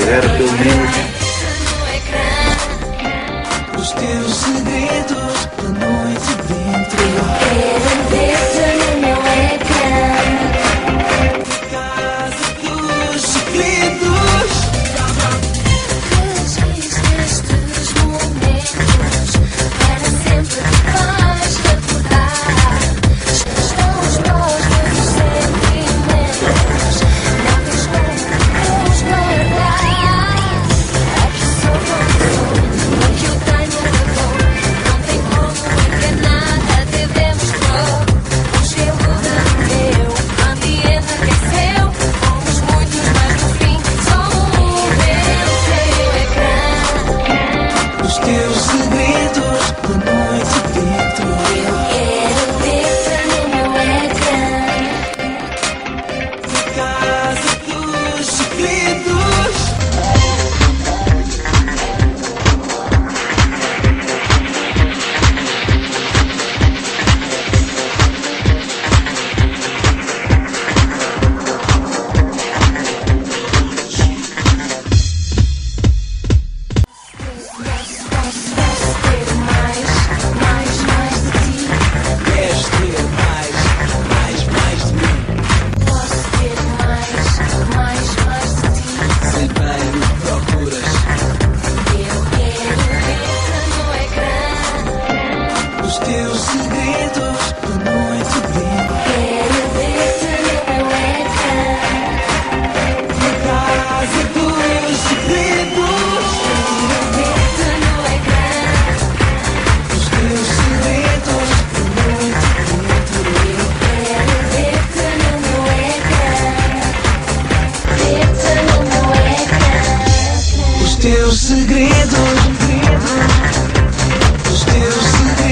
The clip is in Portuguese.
Era pelo menos os teus segredos da noite dentro. Quero ver-te no meu ecrã. Casa dos Segredos. Resiste estes momentos, para sempre te vais recordar. Estão os nossos sentimentos, não tens como os guardar. Os teus segredos, os teus segredos.